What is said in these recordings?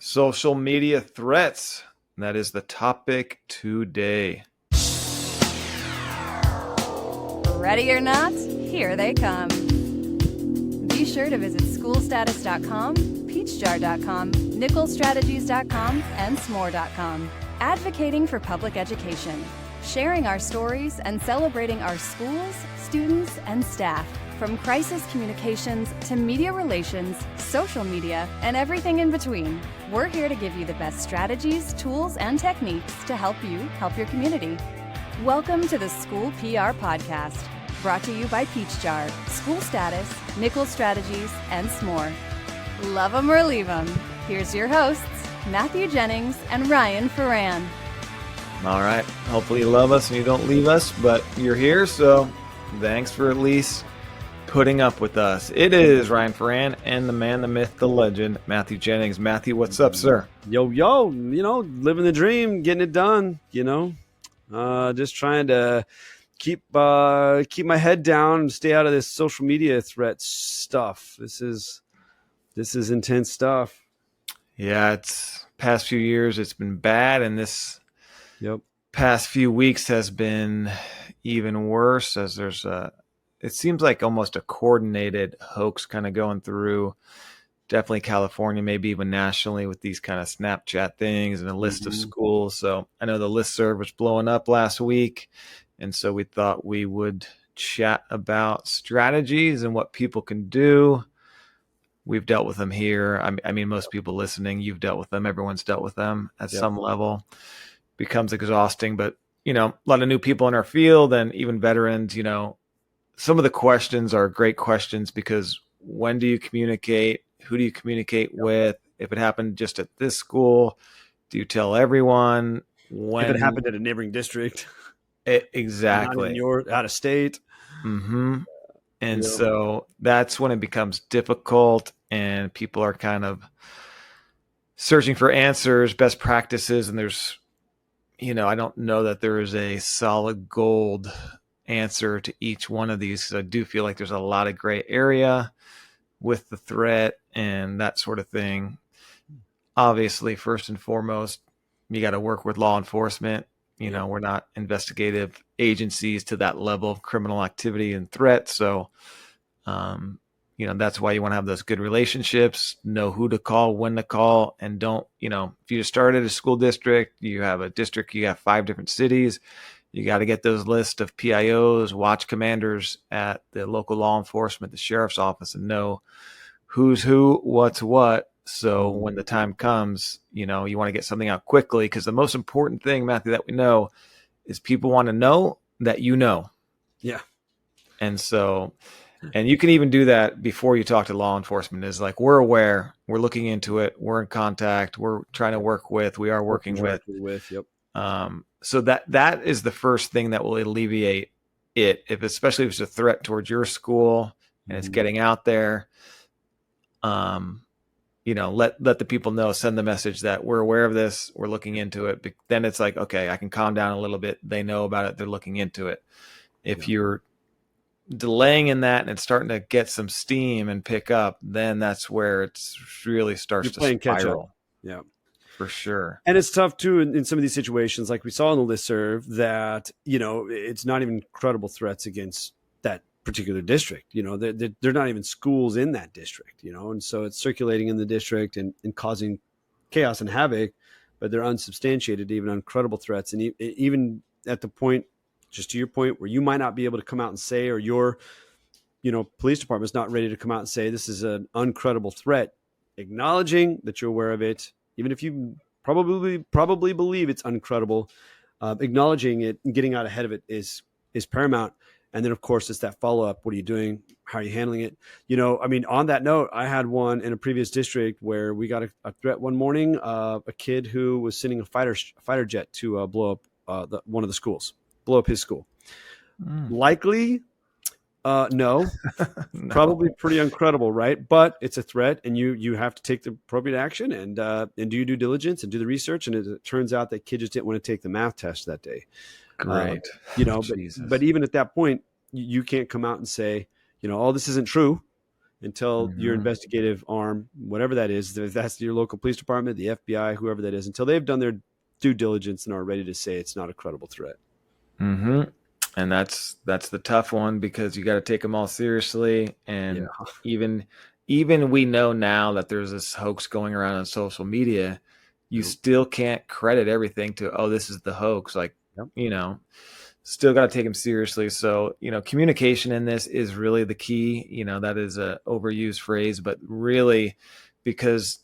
Social media threats. That is the topic today. Ready or not, here they come. Be sure to visit schoolstatus.com, peachjar.com, nickelstrategies.com, and s'more.com. Advocating for public education, sharing our stories, and celebrating our schools, students, and staff. From crisis communications to media relations, social media, and everything in between, we're here to give you the best strategies, tools, and techniques to help you help your community. Welcome to the School PR Podcast, brought to you by Peach Jar, School Status, Nickel Strategies, and s'more. Love 'em or leave 'em. Here's your hosts, Matthew Jennings and Ryan Ferran. All right. Hopefully you love us and you don't leave us, but you're here, so thanks for at least putting up with us. It is Ryan Ferran and the man, the myth, the legend, Matthew Jennings. Matthew, what's up, sir? Yo, living the dream, getting it done, just trying to keep my head down and stay out of this social media threat stuff. This is intense stuff. Yeah, it's past few years, it's been bad, and this Yep. past few weeks has been even worse as there's it seems like almost a coordinated hoax kind of going through definitely California, maybe even nationally with these kind of Snapchat things and a list of schools. So I know the listserv was blowing up last week. And so we thought we would chat about strategies and what people can do. We've dealt with them here. I mean, most people listening, you've dealt with them. Everyone's dealt with them at some level. Becomes exhausting, but a lot of new people in our field and even veterans, some of the questions are great questions because when do you communicate? Who do you communicate with? If it happened just at this school, do you tell everyone? When if it happened at a neighboring district, exactly, you're out of state. Mm-hmm. And so that's when it becomes difficult, and people are kind of searching for answers, best practices, and there's, I don't know that there is a solid gold answer to each one of these, because I do feel like there's a lot of gray area with the threat and that sort of thing. Obviously, first and foremost, you got to work with law enforcement. We're not investigative agencies to that level of criminal activity and threat. So, that's why you want to have those good relationships, know who to call, when to call, and don't, if you just started a school district, you have a district, you have 5 different cities, you got to get those lists of PIOs, watch commanders at the local law enforcement, the sheriff's office, and know who's who, what's what. So when the time comes, you want to get something out quickly, because the most important thing, Matthew, that we know is people want to know that you know. Yeah. And so, and you can even do that before you talk to law enforcement, is like, we're aware, we're looking into it, we're in contact, we're trying to work with, we are working with. Yep. So that is the first thing that will alleviate it, especially if it's a threat towards your school and it's getting out there. Let the people know, send the message that we're aware of this, we're looking into it. Then it's like, okay, I can calm down a little bit. They know about it, they're looking into it. If you're delaying in that and it's starting to get some steam and pick up, then that's where it's really starts to spiral. Yeah. For sure. And it's tough too in some of these situations, like we saw in the listserv, that, it's not even credible threats against that particular district. They're not even schools in that district, and so it's circulating in the district and causing chaos and havoc, but they're unsubstantiated, even uncredible threats. And even at the point, just to your point, where you might not be able to come out and say, or your, police department's not ready to come out and say, this is an uncredible threat, acknowledging that you're aware of it, even if you probably believe it's uncredible, acknowledging it and getting out ahead of it is paramount. And then, of course, it's that follow-up. What are you doing? How are you handling it? On that note, I had one in a previous district where we got a threat one morning, a kid who was sending a fighter jet to blow up one of the schools, blow up his school. Likely, no. Probably pretty uncredible, right? But it's a threat, and you have to take the appropriate action and do your due diligence and do the research. And it turns out that kid just didn't want to take the math test that day. Great. But even at that point, you can't come out and say, oh, this isn't true. until your Hmm. investigative arm, whatever that is, if that's your local police department, the FBI, whoever that is, until they've done their due diligence and are ready to say it's not a credible threat. Hmm. And that's the tough one because you got to take them all seriously. Yeah. And even even we know now that there's this hoax going around on social media. You Yep. still can't credit everything to, oh, this is the hoax. Like, Yep. you know, still got to take them seriously. So, communication in this is really the key. That is a overused phrase, but really, because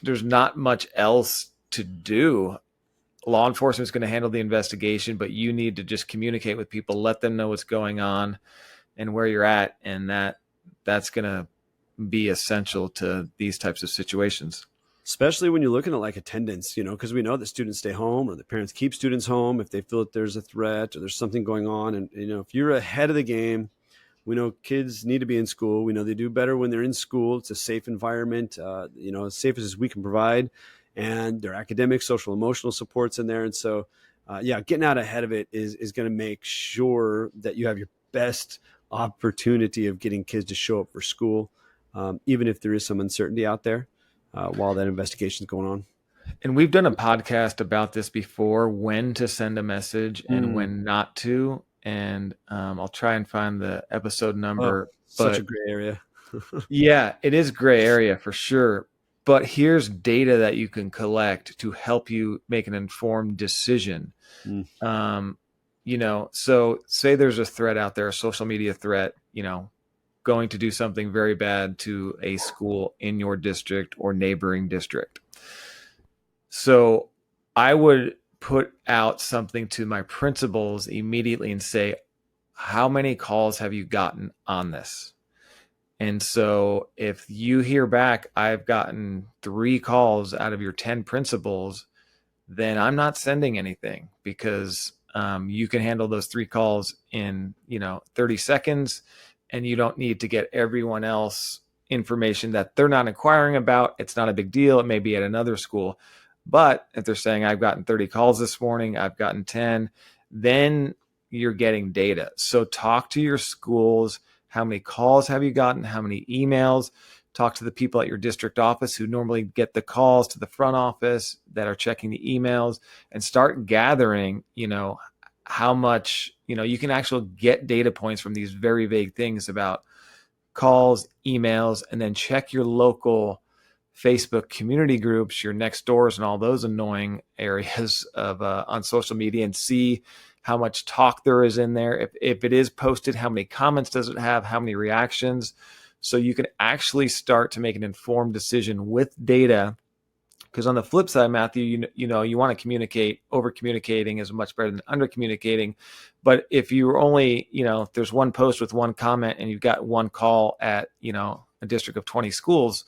there's not much else to do. Law enforcement is going to handle the investigation, but you need to just communicate with people, let them know what's going on and where you're at, and that's going to be essential to these types of situations. Especially when you're looking at like attendance, because we know that students stay home or the parents keep students home if they feel that there's a threat or there's something going on. And, if you're ahead of the game, we know kids need to be in school. We know they do better when they're in school. It's a safe environment, as safe as we can provide. And their academic, social, emotional supports in there. And so, getting out ahead of it is going to make sure that you have your best opportunity of getting kids to show up for school, even if there is some uncertainty out there while that investigation is going on. And we've done a podcast about this before, when to send a message and Mm. when not to. And I'll try and find the episode Oh, number. such a But gray area. yeah, it is gray area for sure. But here's data that you can collect to help you make an informed decision. Mm. Um, so say there's a threat out there, a social media threat, going to do something very bad to a school in your district or neighboring district. So I would put out something to my principals immediately and say, how many calls have you gotten on this? And so if you hear back, I've gotten 3 calls out of your 10 principals, then I'm not sending anything because you can handle those 3 calls in 30 seconds, and you don't need to get everyone else information that they're not inquiring about. It's not a big deal. It may be at another school. But if they're saying, I've gotten 30 calls this morning, I've gotten 10, then you're getting data. So talk to your schools. How many calls have you gotten? How many emails? Talk to the people at your district office who normally get the calls, to the front office that are checking the emails, and start gathering, how much, you can actually get data points from these very vague things about calls, emails, and then check your local Facebook community groups, your next doors, and all those annoying areas of on social media, and see how much talk there is in there. If it is posted, how many comments does it have? How many reactions? So you can actually start to make an informed decision with data. Because on the flip side, Matthew, you want to communicate. Over communicating is much better than under communicating. But if you're only, if there's one post with one comment and you've got one call at, a district of 20 schools,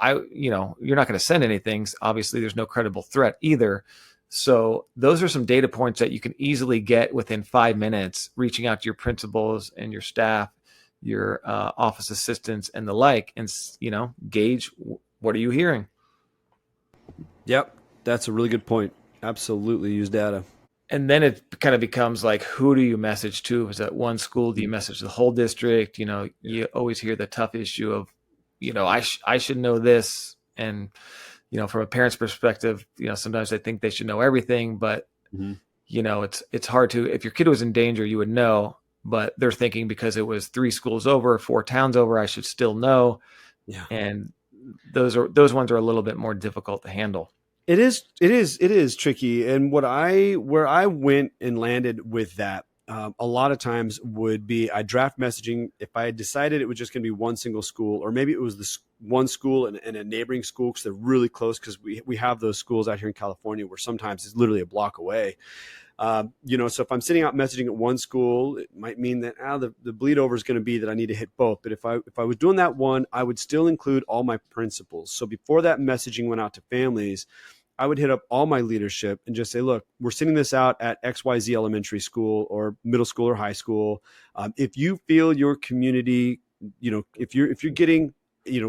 you're not going to send anything. Obviously, there's no credible threat either. So those are some data points that you can easily get within 5 minutes, reaching out to your principals and your staff, your office assistants and the like, and gauge, what are you hearing. Yep. That's a really good point. Absolutely use data. And then it kind of becomes like, who do you message to? Is that one school? Do you message the whole district? You always hear the tough issue of, I should know this. And, from a parent's perspective, sometimes they think they should know everything, but Mm-hmm. it's hard to, if your kid was in danger, you would know, but they're thinking because it was 3 schools over, 4 towns over, I should still know. Yeah. And those ones are a little bit more difficult to handle. It is tricky. And where I went and landed with that, a lot of times would be I draft messaging. If I had decided it was just going to be one single school, or maybe it was this one school and a neighboring school because they're really close, because we have those schools out here in California where sometimes it's literally a block away. So if I'm sitting out messaging at one school, it might mean that the bleed over is going to be that I need to hit both. But if I was doing that one, I would still include all my principals. So before that messaging went out to families, I would hit up all my leadership and just say, look, we're sending this out at XYZ elementary school or middle school or high school. If you feel your community, if you're getting,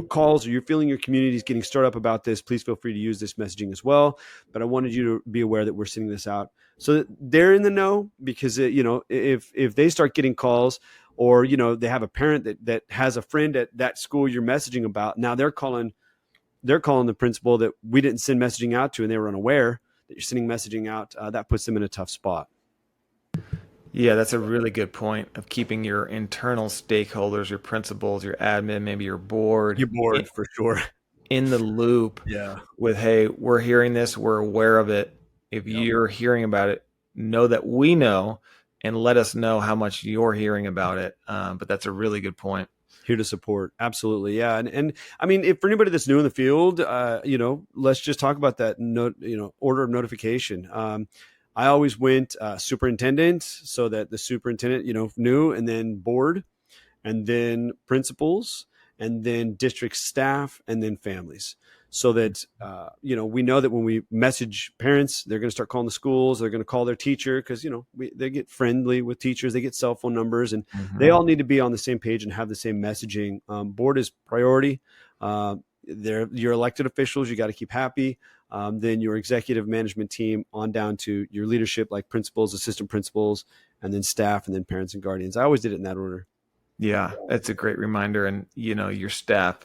calls, or you're feeling your community is getting stirred up about this, please feel free to use this messaging as well. But I wanted you to be aware that we're sending this out so that they're in the know, because, if they start getting calls, or, they have a parent that has a friend at that school you're messaging about. Now they're calling the principal that we didn't send messaging out to, and they were unaware that you're sending messaging out. That puts them in a tough spot. Yeah, that's a really good point of keeping your internal stakeholders, your principals, your admin, maybe your board You're bored for sure. in the loop Yeah. with, hey, we're hearing this, we're aware of it. If Yep. you're hearing about it, know that we know and let us know how much you're hearing about it. But that's a really good point. Here to support. Absolutely. Yeah. And I mean, if for anybody that's new in the field, let's just talk about that order of notification. I always went superintendent, so that the superintendent, knew, and then board, and then principals, and then district staff, and then families. So that, we know that when we message parents, they're going to start calling the schools. They're going to call their teacher because, they get friendly with teachers. They get cell phone numbers, and they all need to be on the same page and have the same messaging. Board is priority. They're your elected officials. You got to keep happy. Then your executive management team on down to your leadership, like principals, assistant principals, and then staff, and then parents and guardians. I always did it in that order. Yeah, that's a great reminder. And, your staff,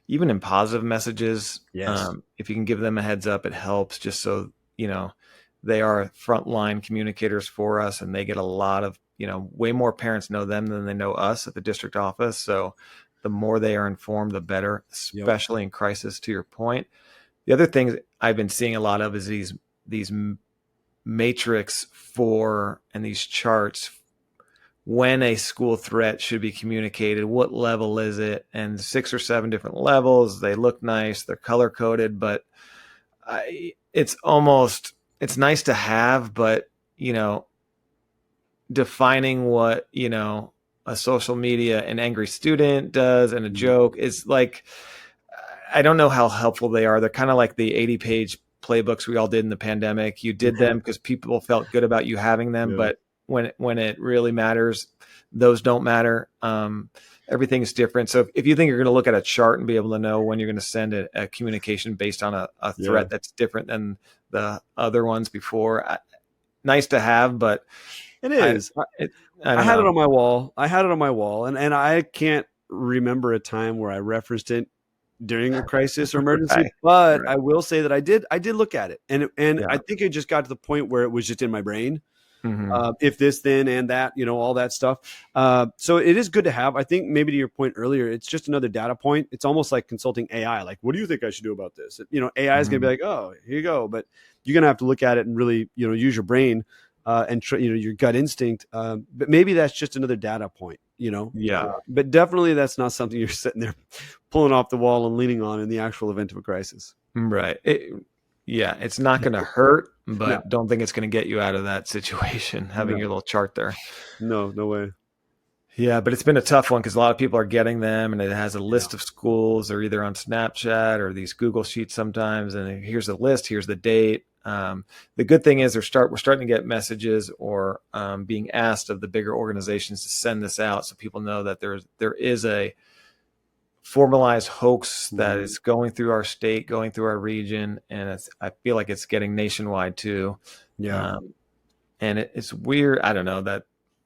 even in positive messages, Yes. If you can give them a heads up, it helps, just so, they are frontline communicators for us, and they get a lot of, way more parents know them than they know us at the district office. So the more they are informed, the better, especially in crisis, to your point. The other thing I've been seeing a lot of is these matrix and these charts when a school threat should be communicated. What level is it? And 6 or 7 different levels. They look nice. They're color coded, but it's nice to have, but defining what a social media an angry student does and a joke is like, I don't know how helpful they are. They're kind of like the 80-page playbooks we all did in the pandemic. You did them because people felt good about you having them, but when it really matters, those don't matter. Everything's different. So if you think you're going to look at a chart and be able to know when you're going to send a communication based on a threat that's different than the other ones before, nice to have, but it is. I had it on my wall. And I can't remember a time where I referenced it during a crisis or emergency, but I will say that I did look at it, and I think it just got to the point where it was just in my brain. If this, then, and that, all that stuff. So it is good to have. I think maybe to your point earlier, it's just another data point. It's almost like consulting AI. Like, what do you think I should do about this? AI is going to be like, oh, here you go. But you're going to have to look at it and really, use your brain and your gut instinct. But maybe that's just another data point, but definitely that's not something you're sitting there pulling off the wall and leaning on in the actual event of a crisis. Right. It's not going to hurt, but don't think it's going to get you out of that situation, having your little chart there. No way. Yeah, but it's been a tough one because a lot of people are getting them, and it has a list of schools. They're either on Snapchat or these Google Sheets sometimes, and here's the list, here's the date. The good thing is we're starting to get messages or being asked of the bigger organizations to send this out, so people know that there is a formalized hoax that is going through our state, going through our region, and I feel like it's getting nationwide too. And it's weird. I don't know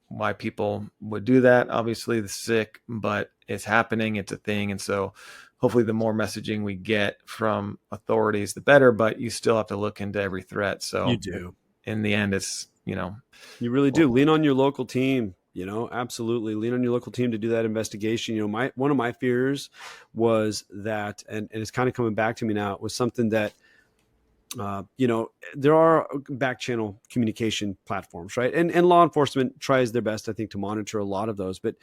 why people would do that. Obviously, the sick, but it's happening. It's a thing, and so hopefully, the more messaging we get from authorities, the better. But you still have to look into every threat. So you do. In the end, it's you really do. Lean on your local team. Absolutely lean on your local team to do that investigation. One of my fears was that, and it's kind of coming back to me now, was something that, there are back channel communication platforms, right? And law enforcement tries their best, I think, to monitor a lot of those, but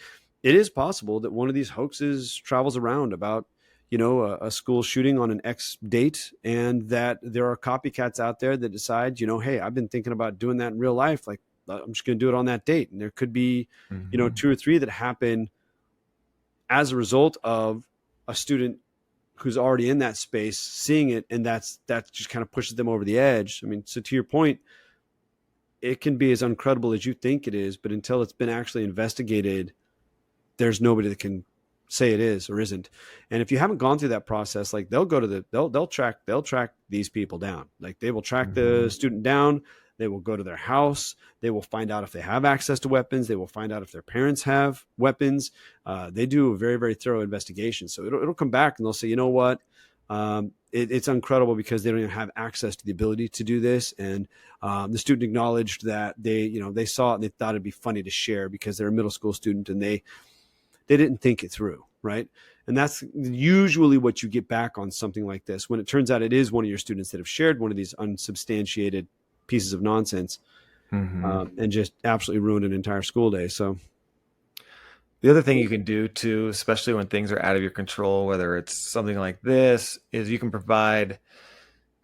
it is possible that one of these hoaxes travels around about, a school shooting on an X date, and that there are copycats out there that decide, hey, I've been thinking about doing that in real life. Like, I'm just going to do it on that date. And there could be, 2 or 3 that happen as a result of a student who's already in that space seeing it. And that just kind of pushes them over the edge. I mean, so to your point, it can be as incredible as you think it is, but until it's been actually investigated, there's nobody that can say it is or isn't. And if you haven't gone through that process, like they'll track these people down. Like they will track the student down. They will go to their house. They will find out if they have access to weapons. They will find out if their parents have weapons. They do a very, very thorough investigation. So it'll come back and they'll say, you know what? It's incredible because they don't even have access to the ability to do this. And the student acknowledged that they saw it and they thought it'd be funny to share because they're a middle school student and they didn't think it through, right? And that's usually what you get back on something like this. When it turns out it is one of your students that have shared one of these unsubstantiated pieces of nonsense, and just absolutely ruined an entire school day. So the other thing you can do too, especially when things are out of your control, whether it's something like this, is you can provide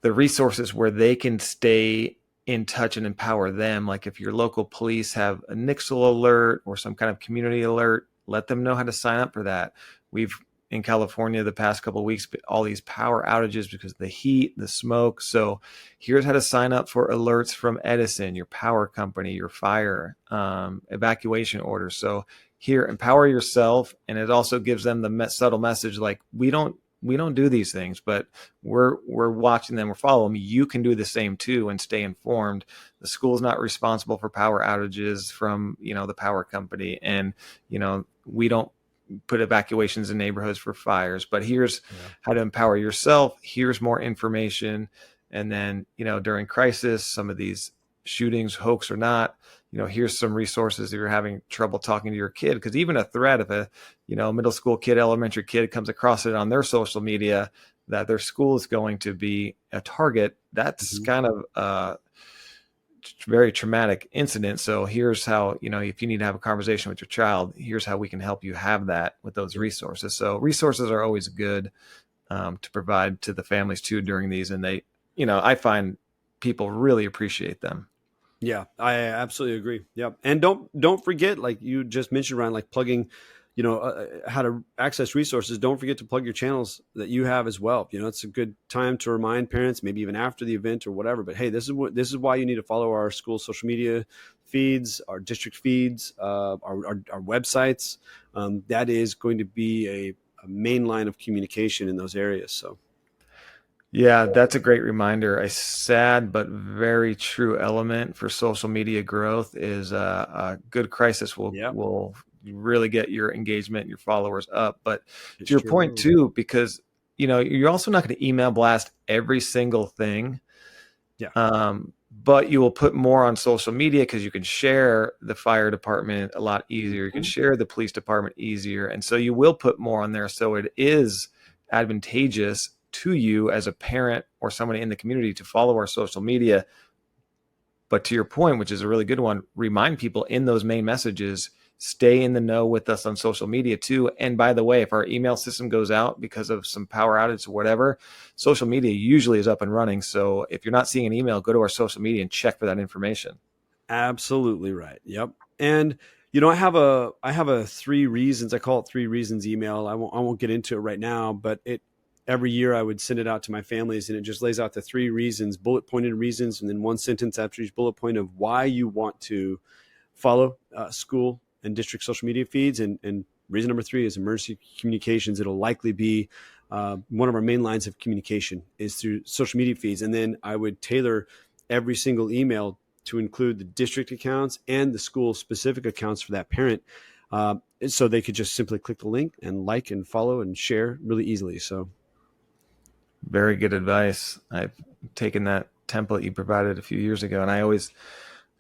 the resources where they can stay in touch and empower them. Like if your local police have a Nixle alert or some kind of community alert, let them know how to sign up for that. We've in California the past couple of weeks, all these power outages because of the heat, the smoke. So here's how to sign up for alerts from Edison, your power company, your fire, evacuation orders. So here, empower yourself. And it also gives them the subtle message, like, we don't do these things, but we're watching them, we're following them. You can do the same too and stay informed. The school's not responsible for power outages from, the power company. And, we don't put evacuations in neighborhoods for fires, but here's how to empower yourself. Here's more information. And then, during crisis, some of these shootings, hoax or not, here's some resources if you're having trouble talking to your kid. Because even a threat, if a, middle school kid, elementary kid comes across it on their social media that their school is going to be a target, that's kind of a very traumatic incident. So here's how, if you need to have a conversation with your child, here's how we can help you have that with those resources. So resources are always good to provide to the families too during these. And they, I find people really appreciate them. Yeah, I absolutely agree. Yeah. And don't forget, like you just mentioned, Ryan, like plugging, how to access resources. Don't forget to plug your channels that you have as well. It's a good time to remind parents, maybe even after the event or whatever, but hey, this is why you need to follow our school social media feeds, our district feeds, our websites. That is going to be a main line of communication in those areas. So yeah, that's a great reminder. A sad but very true element for social media growth is a good crisis will really get your engagement and your followers up. But to your point too, because you're also not going to email blast every single thing. Yeah. But you will put more on social media because you can share the fire department a lot easier. You can share the police department easier. And so you will put more on there. So it is advantageous to you as a parent or somebody in the community to follow our social media. But to your point, which is a really good one, remind people in those main messages, stay in the know with us on social media too. And by the way, if our email system goes out because of some power outage or whatever, social media usually is up and running. So if you're not seeing an email, go to our social media and check for that information. Absolutely right. Yep. And I have a 3 reasons. I call it 3 reasons email. I won't get into it right now, but every year I would send it out to my families, and it just lays out the 3 reasons, bullet pointed reasons, and then 1 sentence after each bullet point of why you want to follow school and district social media feeds. And reason number 3 is emergency communications. It'll likely be one of our main lines of communication is through social media feeds. And then I would tailor every single email to include the district accounts and the school specific accounts for that parent. So they could just simply click the link and like and follow and share really easily. So very good advice. I've taken that template you provided a few years ago, and I always,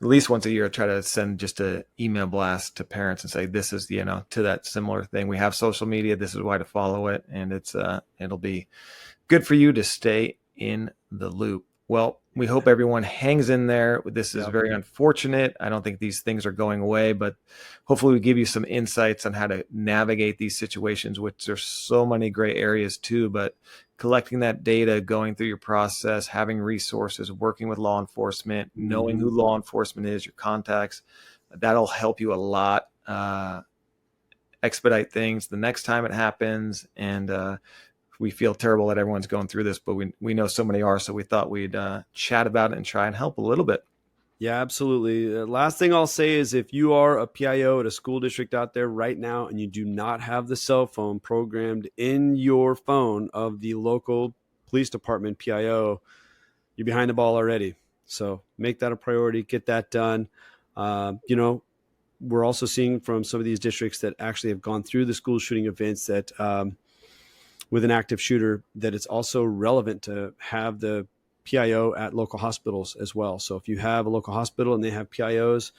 at least once a year, I try to send just an email blast to parents and say, this is, to that similar thing. We have social media. This is why to follow it. And it'll be good for you to stay in the loop. Well, we hope everyone hangs in there. This is very unfortunate. I don't think these things are going away, but hopefully we give you some insights on how to navigate these situations, which there's so many gray areas too, but collecting that data, going through your process, having resources, working with law enforcement, knowing who law enforcement is, your contacts, that'll help you a lot, expedite things the next time it happens. And, we feel terrible that everyone's going through this, but we know so many are. So we thought we'd chat about it and try and help a little bit. Yeah, absolutely. Last thing I'll say is if you are a PIO at a school district out there right now and you do not have the cell phone programmed in your phone of the local police department PIO, you're behind the ball already. So make that a priority, get that done. We're also seeing from some of these districts that actually have gone through the school shooting events that with an active shooter, that it's also relevant to have the PIO at local hospitals as well. So if you have a local hospital and they have PIOs,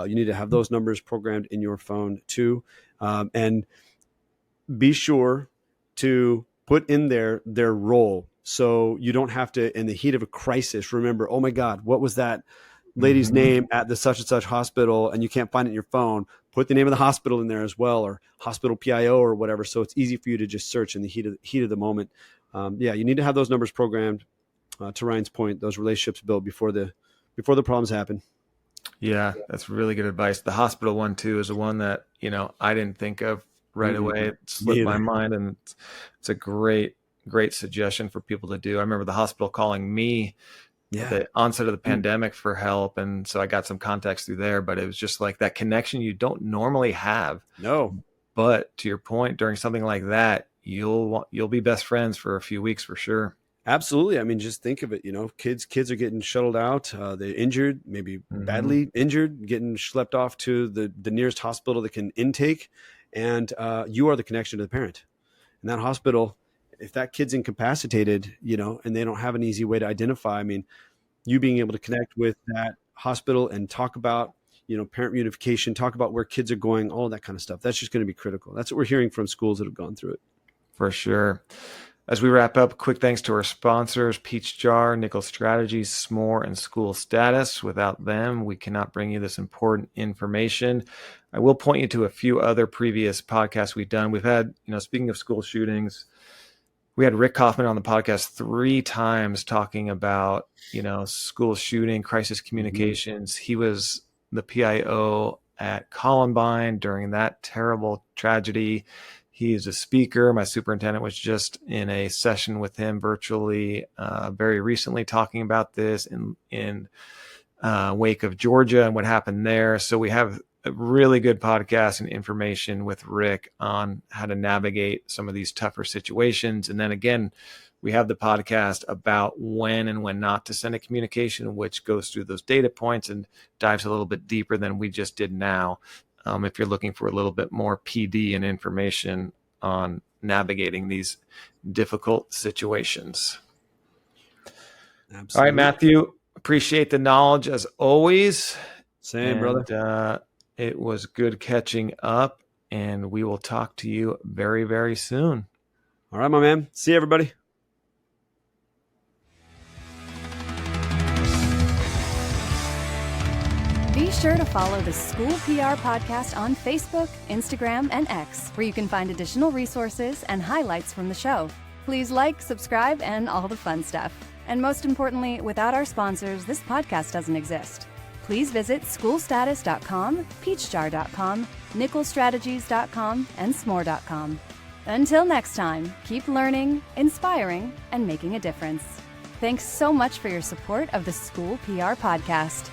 you need to have those numbers programmed in your phone too. And be sure to put in their role. So you don't have to, in the heat of a crisis, remember, oh my God, what was that lady's name at the such and such hospital, and you can't find it in your phone. Put the name of the hospital in there as well, or hospital PIO or whatever. So it's easy for you to just search in the heat of the moment. You need to have those numbers programmed. To Ryan's point, those relationships built before the problems happen. Yeah, that's really good advice. The hospital one too is the one that, I didn't think of right away. It slipped my mind, and it's a great suggestion for people to do. I remember the hospital calling me at the onset of the pandemic for help, and so I got some context through there, but it was just like that connection you don't normally have. No. But to your point, during something like that, you'll be best friends for a few weeks for sure. Absolutely. I mean, just think of it, kids are getting shuttled out. They're injured, maybe badly injured, getting schlepped off to the nearest hospital that can intake. And you are the connection to the parent. And that hospital, if that kid's incapacitated, and they don't have an easy way to identify, I mean, you being able to connect with that hospital and talk about, parent reunification, talk about where kids are going, all of that kind of stuff. That's just going to be critical. That's what we're hearing from schools that have gone through it. For sure. As we wrap up, quick thanks to our sponsors, Peach Jar, Nickel Strategies, S'more, and School Status. Without them, we cannot bring you this important information. I will point you to a few other previous podcasts we've done. We've had, speaking of school shootings, we had Rick Kaufman on the podcast 3 times talking about, school shooting, crisis communications. He was the PIO at Columbine during that terrible tragedy. He's a speaker. My superintendent was just in a session with him virtually very recently talking about this in Wake of Georgia and what happened there. So we have a really good podcast and information with Rick on how to navigate some of these tougher situations. And then again, we have the podcast about when and when not to send a communication, which goes through those data points and dives a little bit deeper than we just did now. If you're looking for a little bit more PD and information on navigating these difficult situations. Absolutely. All right, Matthew, appreciate the knowledge as always. Same, brother. It was good catching up, and we will talk to you very, very soon. All right, my man. See you, everybody. Be sure to follow the School PR Podcast on Facebook, Instagram, and X, where you can find additional resources and highlights from the show. Please like, subscribe, and all the fun stuff. And most importantly, without our sponsors, this podcast doesn't exist. Please visit schoolstatus.com, peachjar.com, nickelstrategies.com, and s'more.com. Until next time, keep learning, inspiring, and making a difference. Thanks so much for your support of the School PR Podcast.